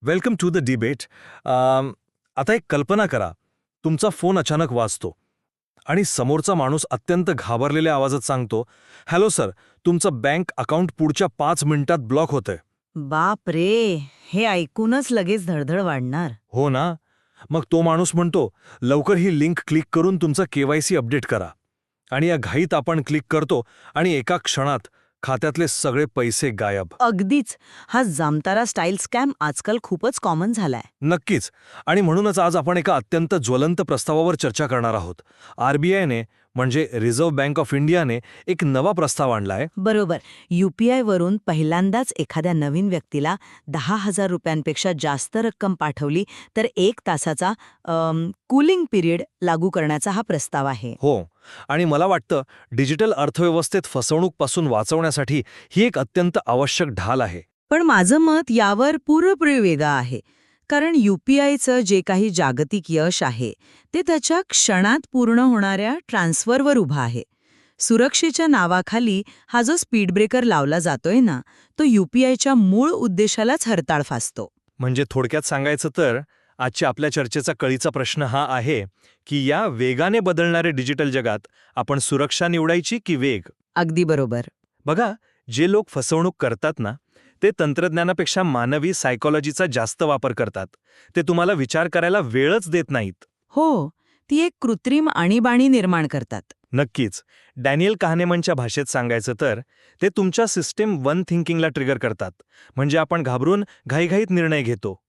Welcome to the debate. आता एक कल्पना करा, तुमचा फोन अचानक वाजतो आणि समोरचा माणूस अत्यंत घाबरलेल्या आवाजात सांगतो, हॅलो सर, तुमचं बँक अकाउंट पुढच्या 5 मिनिटात ब्लॉक होतंय. बाप रे, हे ऐकूनच लगेच धडधड वाढणार. हो ना? मग तो माणूस म्हणतो, लवकर ही लिंक क्लिक करून तुमचं KYC अपडेट करा. आणि या घाईत आपण क्लिक करतो आणि एका क्षणात खात्यातले सगळे पैसे गायब. अगदीच. हा जामतारा स्टाईल स्कॅम आजकाल खूपच कॉमन झालाय. नक्कीच. आणि म्हणूनच आज आपण एका अत्यंत ज्वलंत प्रस्तावावर चर्चा करणार आहोत. RBIने म्हणजे रिझर्व्ह बँक ऑफ इंडियाने एक नवा प्रस्ताव आणलाय. बरोबर. UPI वरून पहिल्यांदाच एखाद्या नवीन व्यक्तीला 10,000 रुपयांपेक्षा जास्त रक्कम पाठवली तर 1 तासाचा कूलिंग पिरियड लागू करण्याचा हा प्रस्ताव आहे. हो. आणि मला वाटतं डिजिटल अर्थव्यवस्थेत फसवणूकपासून वाचवण्यासाठी ही एक अत्यंत आवश्यक ढाल आहे. पण माझं मत यावर पूर्णपणे वेगळं आहे. कारण UPIचं जे काही जागतिक यश आहे ते त्याच्या क्षणात पूर्ण होणाऱ्या ट्रान्सफरवर उभा आहे. सुरक्षेच्या नावाखाली हा जो स्पीड ब्रेकर लावला जातोय ना, तो UPIच्या मूळ उद्देशालाच हरताळ फासतो. म्हणजे थोडक्यात सांगायचं तर आजच्या आपल्या चर्चेचा कळीचा प्रश्न हा आहे की या वेगाने बदलणाऱ्या डिजिटल जगात आपण सुरक्षा निवडायची की वेग? अगदी बरोबर. बघा, जे लोक फसवणूक करतात ना, ते तंत्रज्ञानापेक्षा मानवी सायकोलॉजीचा जास्त वापर करतात. ते तुम्हाला विचार करायला वेळच देत नाहीत. हो, ती एक कृत्रिम आणीबाणी निर्माण करतात. नक्कीच. डॅनियल kahnemanच्या भाषेत सांगायचं तर ते तुमच्या सिस्टीम वन थिंकिंगला ट्रिगर करतात. म्हणजे आपण घाबरून घाईघाईत निर्णय घेतो.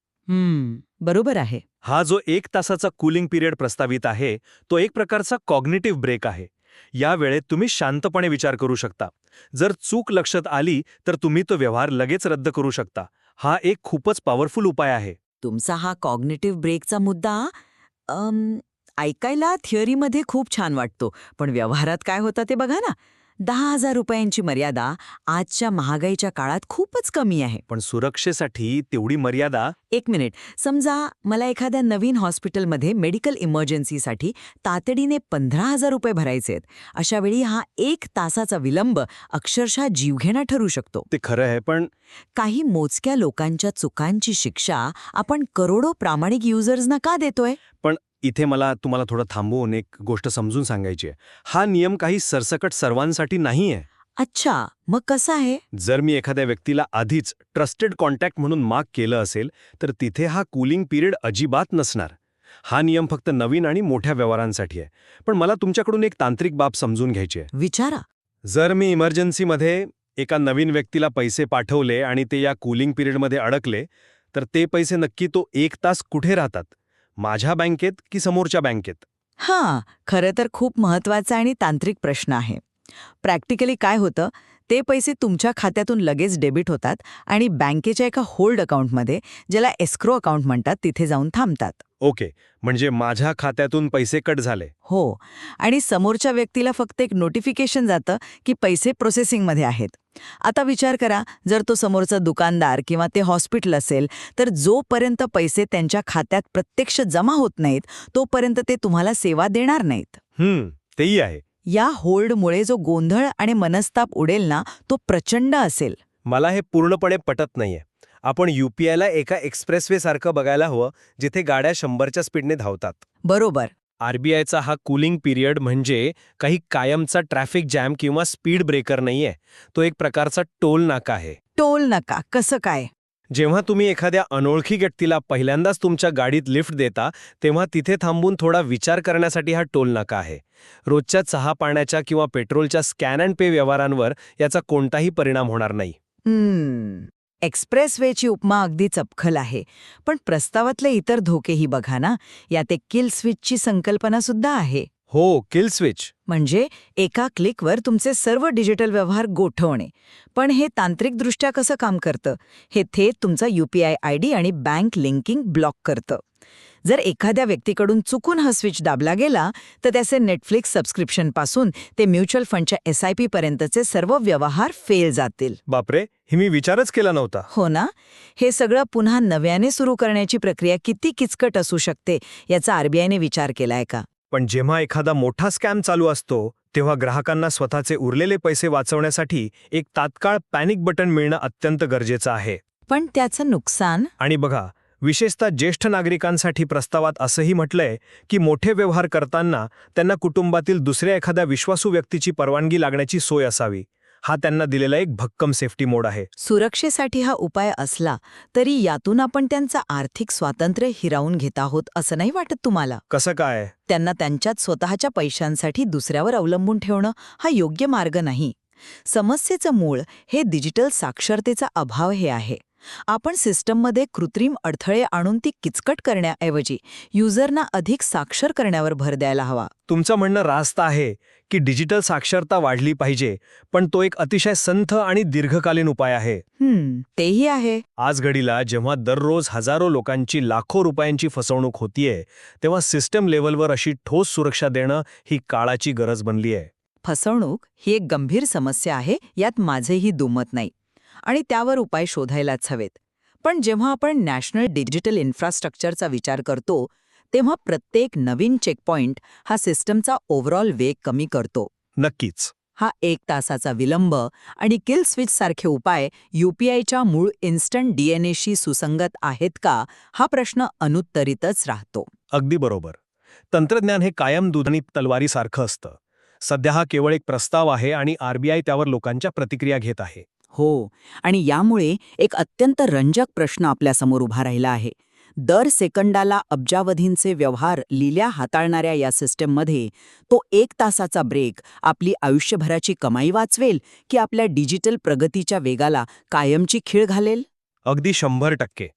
बरोबर आहे. हा जो 1 तासाचा कूलिंग पिरियड प्रस्तावित आहे तो एक प्रकारचा कॉग्निटिव्ह ब्रेक आहे. या वेळेत तुम्ही शांतपणे विचार करू शकता. जर चूक लक्षात आली तर तुम्ही तो व्यवहार लगेच रद्द करू शकता. हा एक खूपच पॉवरफुल उपाय आहे. तुमचा हा कॉग्निटिव्ह ब्रेकचा मुद्दा ऐकायला थिअरीमध्ये खूप छान वाटतो, पण व्यवहारात काय होतं ते बघा ना. 10,000 रुपयांची मर्यादा आजच्या महागाईच्या काळात खूपच कमी आहे. पण सुरक्षेसाठी तेवढी मर्यादा? 1 मिनिट. समजा मला एखाद्या नवीन हॉस्पिटलमध्ये मेडिकल इमर्जन्सीसाठी तातडीने 15,000 रुपये भरायचे आहेत. अशा वेळी हा 1 तासाचा विलंब अक्षरशः जीवघेणा ठरू शकतो. ते खरं आहे, पण काही मोजक्या लोकांच्या चुकांची शिक्षा आपण करोडो प्रामाणिक युजर्सना का देतोय? पण इथे मला तुम्हाला थोडं थांबवून एक गोष्ट समजून सांगायची आहे. हा नियम काही सरसकट सर्वांसाठी नाहीये. अच्छा, मग कसं आहे? जर मी एखाद्या व्यक्तीला आधीच ट्रस्टेड कॉन्टॅक्ट म्हणून मार्क केलं असेल तर तिथे हा कूलिंग पिरियड अजिबात नसणार. हा नियम फक्त नवीन आणि मोठ्या व्यवहारांसाठी आहे. पण मला तुमच्याकडून एक तांत्रिक बाब समजून घ्यायची आहे. विचारा. जर मी इमर्जन्सीमध्ये एका नवीन व्यक्तीला पैसे पाठवले आणि ते या कूलिंग पिरियडमध्ये अडकले तर ते पैसे नक्की तो 1 तास कुठे राहतात? माझ्या बँकेत की समोरच्या बँकेत? हां, खरं तर खूप महत्वाचा आणि तांत्रिक प्रश्न आहे. प्रॅक्टिकली काय होतं, ते पैसे तुमच्या खात्यातून लगेच डेबिट होतात आणि बँकेच्या एका होल्ड अकाउंटमध्ये, ज्याला एस्क्रो अकाउंट म्हणतात, तिथे जाऊन थांबतात. ओके, म्हणजे माझ्या खात्यातून पैसे कट झाले. हो, आणि समोरच्या व्यक्तीला फक्त एक नोटिफिकेशन जातं की पैसे प्रोसेसिंगमध्ये आहेत. आता विचार करा, जर तो समोरचा दुकानदार किंवा ते हॉस्पिटल असेल, तर जोपर्यंत पैसे त्यांच्या खात्यात प्रत्यक्ष जमा होत नाहीत, तोपर्यंत ते तुम्हाला सेवा देणार नाहीत. तेही आहे. या होल्डमुळे जो गोंधळ आणि मनस्ताप उडेल ना, तो प्रचंड असेल. मला हे पूर्णपणे पटत नाहीये. आपण UPIला एका एक्सप्रेसवे सारखं बघायला हवं, जिथे गाड्या 100च्या स्पीडने धावतात. बरोबर. RBIचा हा कूलिंग पिरियड म्हणजे काही कायमचा ट्रॅफिक जॅम किंवा स्पीड ब्रेकर नाहीये. तो एक प्रकारचा टोल नाका आहे. टोल नका कसं काय? जेव्हा तुम्ही एखाद्या अनोळखी व्यक्तीला पहिल्यांदाच तुमच्या गाडीत लिफ्ट देता, तेव्हा तिथे थांबून थोडा विचार करण्यासाठी हा टोल नाका आहे. रोजच्या चहा पाण्याच्या किंवा पेट्रोलच्या स्कॅन अँड पे व्यवहारांवर याचा कोणताही परिणाम होणार नाही. एक्सप्रेसवेची उपमा अगदी चपखल आहे, पण प्रस्तावातले इतर धोकेही बघा ना. यात एक किल स्विचची संकल्पना सुद्धा आहे. हो, किल स्विच. म्हणजे एका क्लिकवर तुमचे सर्व डिजिटल व्यवहार गोठवणे. पण हे तांत्रिकदृष्ट्या कसं काम करतं? हे थेट तुमचा UPI ID आणि बँक लिंकिंग ब्लॉक करतं. जर एखाद्या व्यक्तीकडून चुकून हा स्विच दाबला गेला तर त्याचे नेटफ्लिक्स सबस्क्रिप्शनपासून ते म्युच्युअल फंडच्या SIP पर्यंतचे सर्व व्यवहार फेल जातील. बापरे, हे मी विचारच केला नव्हता. हो ना. हे सगळं पुन्हा नव्याने सुरू करण्याची प्रक्रिया किती किचकट असू शकते याचा RBIने विचार केलाय का? पण जेव्हा एखादा मोठा स्कॅम चालू असतो तेव्हा ग्राहकांना स्वतःचे उरलेले पैसे वाचवण्यासाठी एक तात्काळ पॅनिक बटन मिळणं अत्यंत गरजेचं आहे. पण त्याचं नुकसान? आणि बघा, विशेषतः ज्येष्ठ नागरिकांसाठी प्रस्तावात असंही म्हटलंय की मोठे व्यवहार करताना त्यांना कुटुंबातील दुसऱ्या एखाद्या विश्वासू व्यक्तीची परवानगी लागण्याची सोय असावी. हा त्यांना दिलेला एक भक्कम सेफ्टी मोड आहे. सुरक्षेसाठी हा उपाय असला तरी यातून आपण त्यांचं आर्थिक स्वातंत्र्य हिरावून घेत आहोत असं नाही वाटत तुम्हाला? कसं काय? त्यांना त्यांच्याच स्वतःच्या पैशांसाठी दुसऱ्यावर अवलंबून ठेवणं हा योग्य मार्ग नाही. समस्येचं मूळ हे डिजिटल साक्षरतेचा अभाव हे आहे. आपण सिस्टममध्ये कृत्रिम अडथळे आणून ती किचकट करण्याऐवजी युजरना अधिक साक्षर करण्यावर भर द्यायला हवा. तुमचं म्हणणं रास्त आहे की डिजिटल साक्षरता वाढली पाहिजे, पण तो एक अतिशय संथ आणि दीर्घकालीन उपाय आहे. तेही आहे. आज घडीला जेव्हा दररोज हजारो लोकांची लाखो रुपयांची फसवणूक होतीये, तेव्हा सिस्टम लेव्हलवर अशी ठोस सुरक्षा देणं ही काळाची गरज बनली आहे. फसवणूक ही एक गंभीर समस्या आहे, यात माझेही दुमत नाही, आणि त्यावर उपाय शोधायलाच हवेत. पण जेव्हा आपण नॅशनल डिजिटल इन्फ्रास्ट्रक्चरचा विचार करतो तेव्हा प्रत्येक नवीन चेकपॉइंट हा सिस्टमचा ओव्हरऑल वेग कमी करतो. नक्कीच. हा 1 तासाचा विलंब आणि किल स्विच सारखे उपाय UPIच्या मूळ इन्स्टंट DNAशी सुसंगत आहेत का, हा प्रश्न अनुत्तरितच राहतो. अगदी बरोबर. तंत्रज्ञान हे कायम दुधाणी तलवारीसारखं असतं. सध्या हा केवळ एक प्रस्ताव आहे आणि RBI त्यावर लोकांच्या प्रतिक्रिया घेत आहे. हो, आणि यामुळे एक अत्यंत रंजक प्रश्न आपल्यासमोर उभा राहिला आहे. दर सेकंदाला अब्जावधींचे व्यवहार लिल्या हाताळणाऱ्या या सिस्टममध्ये तो 1 तासाचा ब्रेक आपली आयुष्यभराची कमाई वाचवेल की आपल्या डिजिटल प्रगतीच्या वेगाला कायमची खीळ घालेल? अगदी 100%.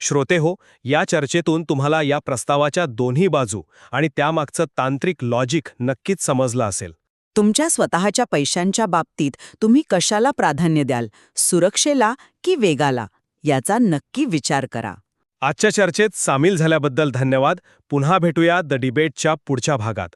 श्रोते हो, या चर्चेतून तुम्हाला या प्रस्तावाच्या दोन्ही बाजू आणि त्यामागचं तांत्रिक लॉजिक नक्कीच समजलं असेल. तुमच्या स्वतःच्या पैशांच्या बाबतीत तुम्ही कशाला प्राधान्य द्याल, सुरक्षेला की वेगाला, याचा नक्की विचार करा. आजच्या चर्चेत सामील झाल्याबद्दल धन्यवाद. पुन्हा भेटूया द डिबेटच्या पुढच्या भागात.